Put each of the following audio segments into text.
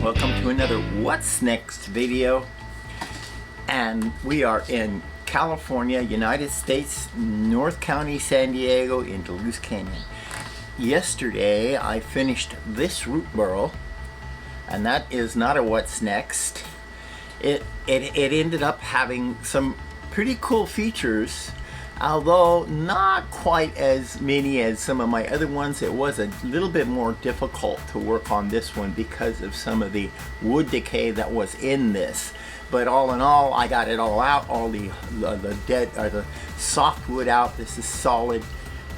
Welcome to another What's Next video, and we are in California, United States, North County, San Diego, in Duluth Canyon. Yesterday I finished this root burl, and that is not a What's Next. It ended up having some pretty cool features, although not quite as many as some of my other ones. It was a little bit more difficult to work on this one because of some of the wood decay that was in this. But all in all, I got it all out, all the dead or the softwood out. This is solid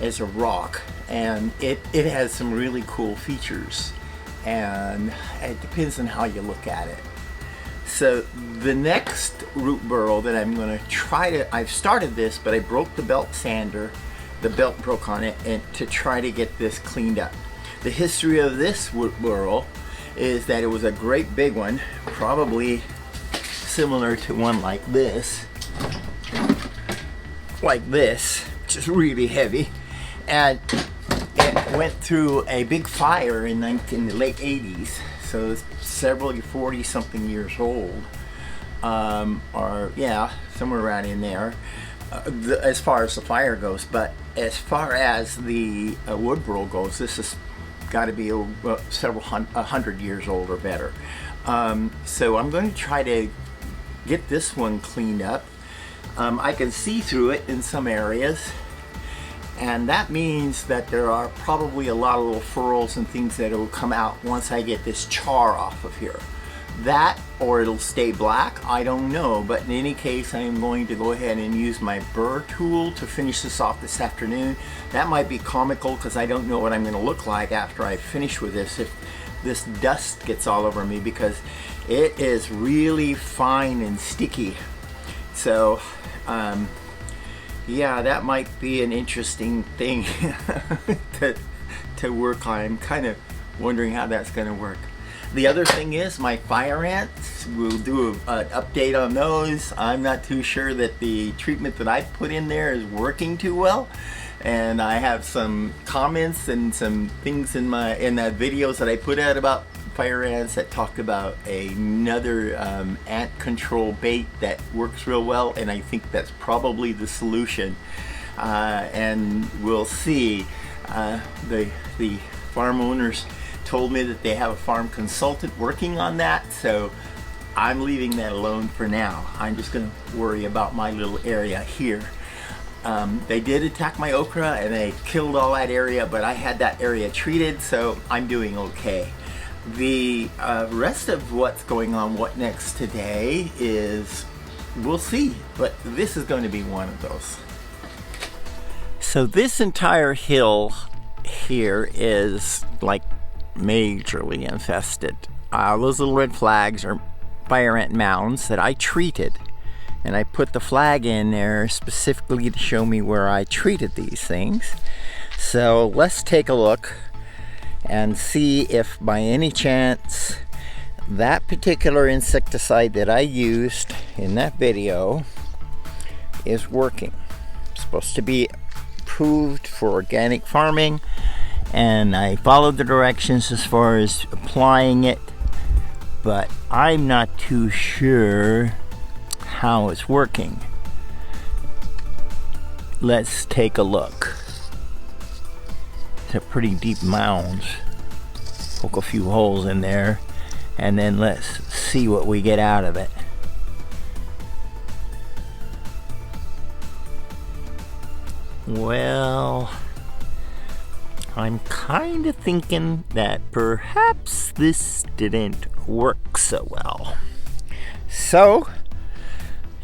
as a rock, and it has some really cool features, and it depends on how you look at it. So the next root burl that I'm going to try to, I've started this, but I broke the belt sander, the belt broke on it, and to try to get this cleaned up. The history of this root burl is that it was a great big one, probably similar to one like this, which is really heavy, and it went through a big fire in the late 80s. So it's several 40-something years old, or yeah, somewhere around in there, as far as the fire goes. But as far as the wood burl goes, this has got to be several hundred years old or better. So I'm going to try to get this one cleaned up. I can see through it in some areas, and that means that there are probably a lot of little furrows and things that will come out once I get this char off of here. That, or it'll stay black, I don't know. But in any case, I am going to go ahead and use my burr tool to finish this off this afternoon. That might be comical because I don't know what I'm going to look like after I finish with this, if this dust gets all over me, because it is really fine and sticky. So yeah, that might be an interesting thing to work on. I'm kind of wondering how that's going to work. The other thing is my fire ants. We'll do an update on those. I'm not too sure that the treatment that I put in there is working too well, and I have some comments and some things in the videos that I put out about fire ants that talked about another ant control bait that works real well, and I think that's probably the solution, and we'll see. The farm owners told me that they have a farm consultant working on that, so I'm leaving that alone for now. I'm just going to worry about my little area here. They did attack my okra and they killed all that area, but I had that area treated, so I'm doing okay. The rest of what's going on, what next today, is we'll see, but this is going to be one of those. So this entire hill here is like majorly infested. Those little red flags are fire ant mounds that I treated, and I put the flag in there specifically to show me where I treated these things. So let's take a look and see if by any chance that particular insecticide that I used in that video is working. It's supposed to be approved for organic farming, and I followed the directions as far as applying it, but I'm not too sure how it's working. Let's take a look. It's a pretty deep mound. Poke a few holes in there, and then let's see what we get out of it. Well, I'm kind of thinking that perhaps this didn't work so well. So,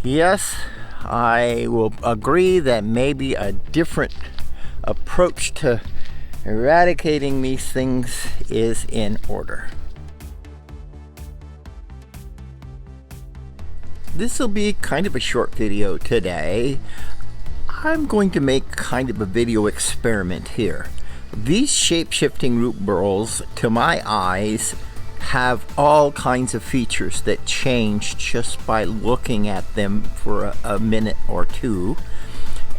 yes, I will agree that maybe a different approach to eradicating these things is in order. This will be kind of a short video today. I'm going to make kind of a video experiment here. These shape-shifting root burls, to my eyes, have all kinds of features that change just by looking at them for a minute or two,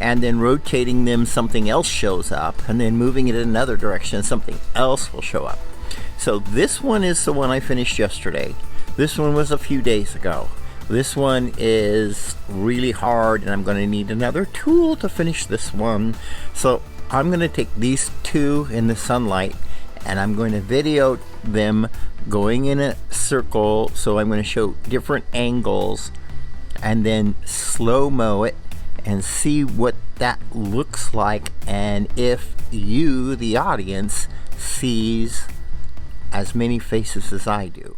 and then rotating them, something else shows up, and then moving it in another direction, something else will show up. So this one is the one I finished yesterday. This one was a few days ago. This one is really hard, and I'm going to need another tool to finish this one. So I'm going to take these two in the sunlight, and I'm going to video them going in a circle. So I'm going to show different angles and then slow-mo it and see what that looks like, and if you, the audience, sees as many faces as I do.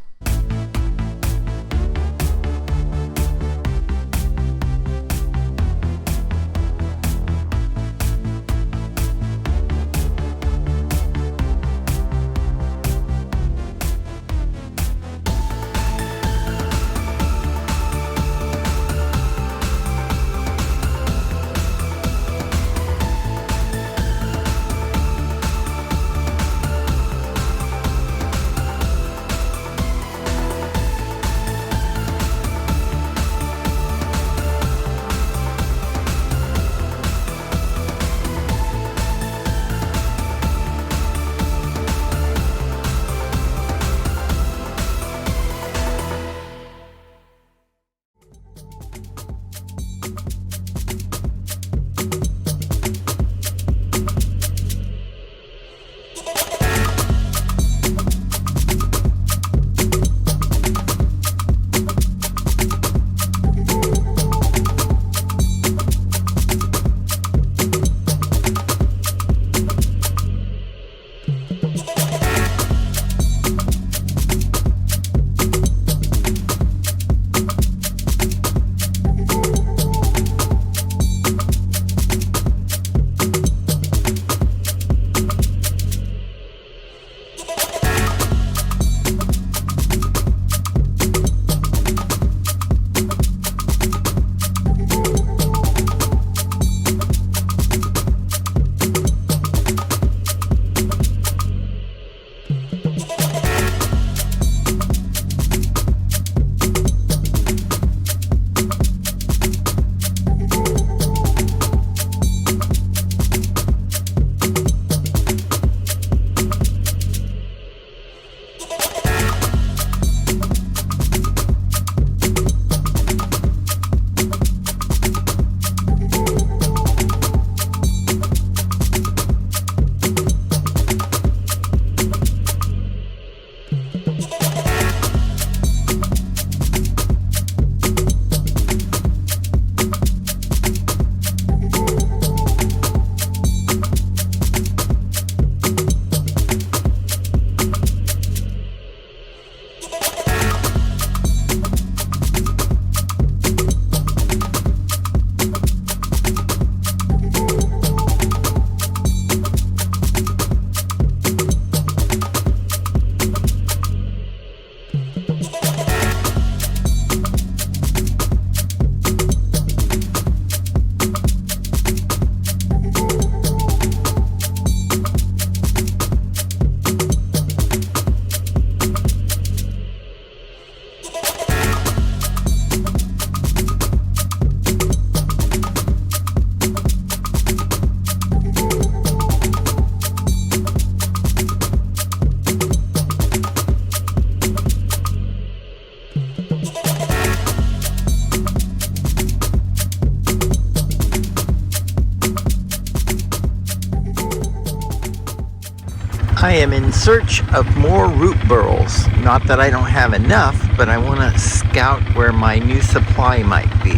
I am in search of more root burls. Not that I don't have enough, but I want to scout where my new supply might be.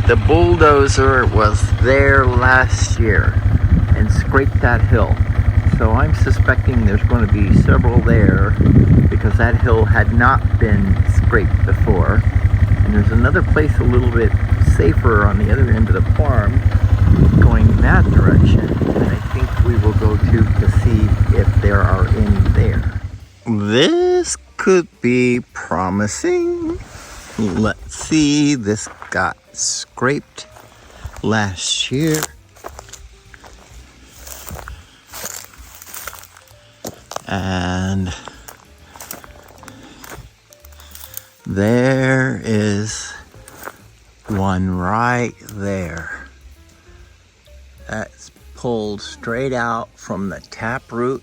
The bulldozer was there last year and scraped that hill. So I'm suspecting there's going to be several there because that hill had not been scraped before. And there's another place a little bit safer on the other end of the farm going that direction. And I think we will go to see if there are any there. This could be promising. Let's see, this got scraped last year. And there is one right there. That's pulled straight out from the taproot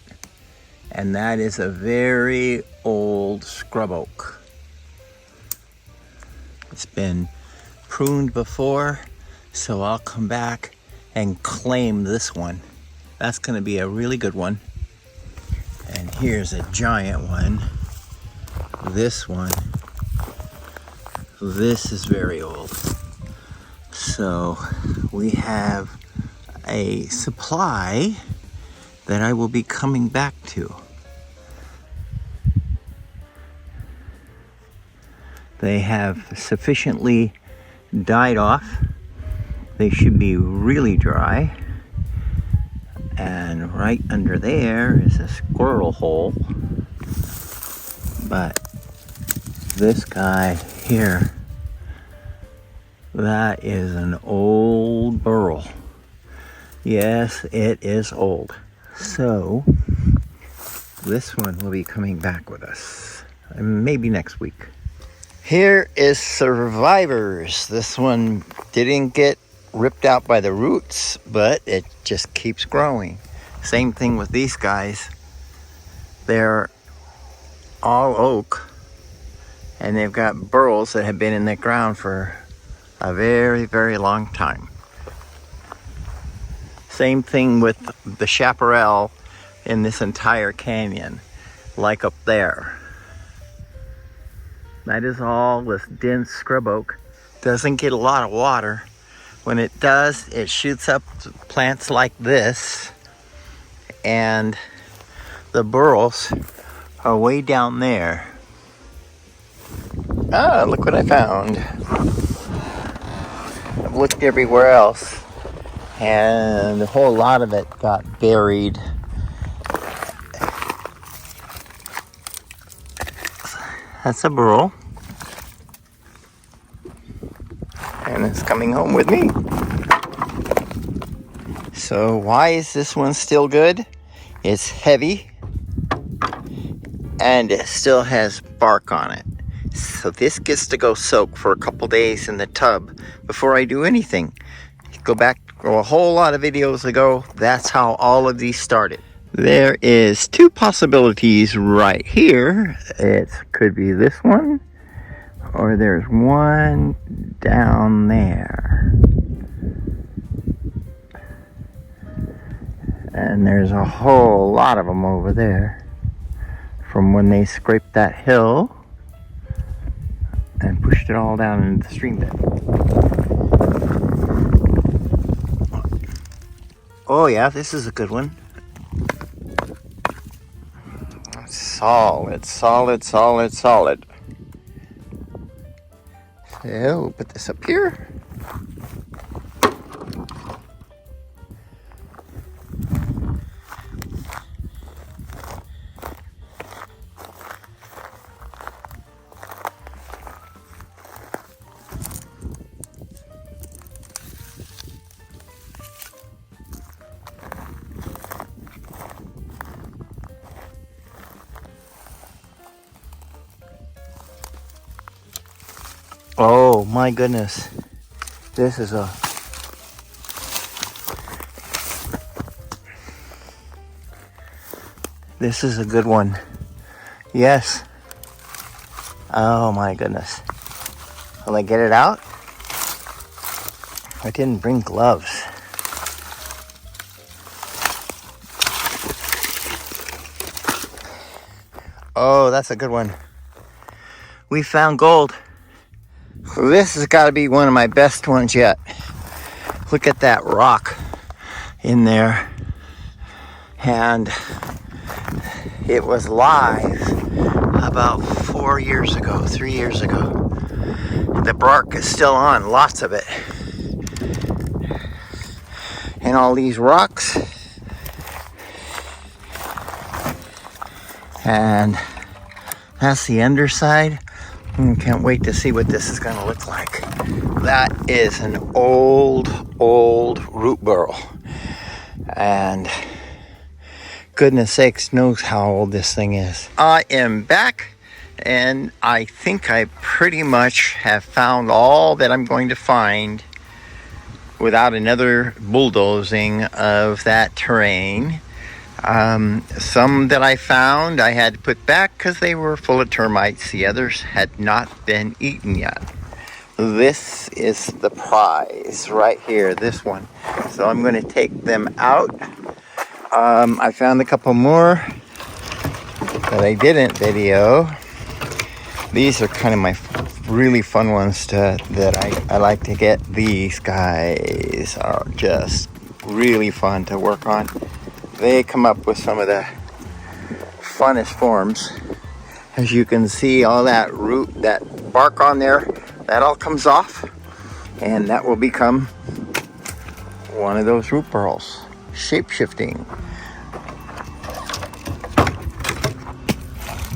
And that is a very old scrub oak. It's been pruned before, so I'll come back and claim this one. That's gonna be a really good one. And here's a giant one. This one. This is very old. So we have a supply that I will be coming back to. They have sufficiently died off. They should be really dry. And right under there is a squirrel hole. But this guy here, that is an old burl. Yes, it is old. So this one will be coming back with us, maybe next week. Here is Survivors. This one didn't get ripped out by the roots, but it just keeps growing. Same thing with these guys. They're all oak, and they've got burls that have been in the ground for a very, very long time. Same thing with the chaparral in this entire canyon, like up there. That is all this dense scrub oak. Doesn't get a lot of water. When it does, it shoots up plants like this, and the burls are way down there. Ah, look what I found. I've looked everywhere else, and a whole lot of it got buried. That's a burl. And it's coming home with me. So why is this one still good? It's heavy and it still has bark on it. So this gets to go soak for a couple days in the tub before I do anything. Go back a whole lot of videos ago. That's how all of these started. There is two possibilities right here. It could be this one, or there's one down there. And there's a whole lot of them over there from when they scraped that hill and pushed it all down into the stream bed. Oh yeah, this is a good one. Solid, solid, solid, solid. So, put this up here. Oh my goodness. This is a good one. Yes. Oh my goodness. Will I get it out? I didn't bring gloves. Oh, that's a good one. We found gold. This has got to be one of my best ones yet. Look at that rock in there. And it was live about 3 years ago. The bark is still on, lots of it. And all these rocks. And that's the underside. Can't wait to see what this is going to look like. That is an old root burl. And goodness sakes knows how old this thing is. I am back, and I think I pretty much have found all that I'm going to find without another bulldozing of that terrain. Some that I found I had to put back because they were full of termites. The others had not been eaten yet. This is the prize right here, this one. So I'm going to take them out. I found a couple more that I didn't video. These are kind of my really fun ones that I like to get. These guys are just really fun to work on. They come up with some of the funnest forms. As you can see, all that root, that bark on there, that all comes off, and that will become one of those root burls. Shape shifting.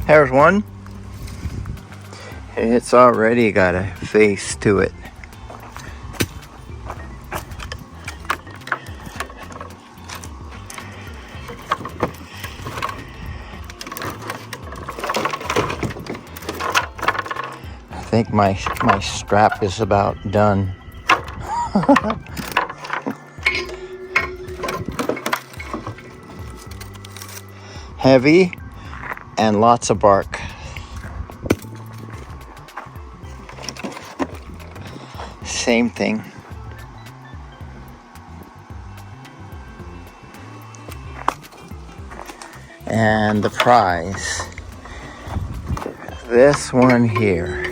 There's one. It's already got a face to it. I think my strap is about done. Heavy and lots of bark. Same thing. And the prize, this one here.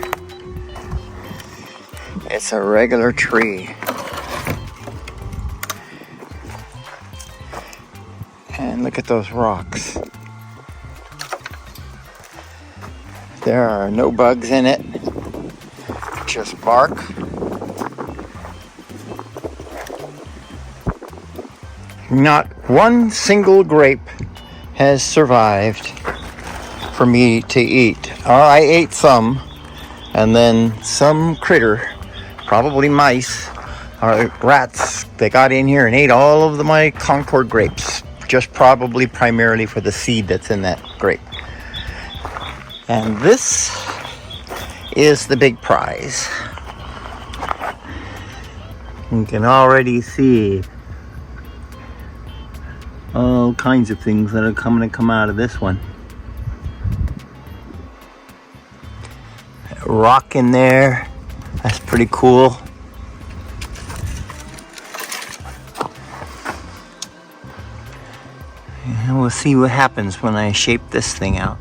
It's a regular tree. And look at those rocks. There are no bugs in it, just bark. Not one single grape has survived for me to eat. Or I ate some, and then some critter, probably mice or rats, they got in here and ate all of my Concord grapes, just probably primarily for the seed that's in that grape. And this is the big prize. You can already see all kinds of things that are coming to come out of this one. Rock in there, that's pretty cool. And we'll see what happens when I shape this thing out.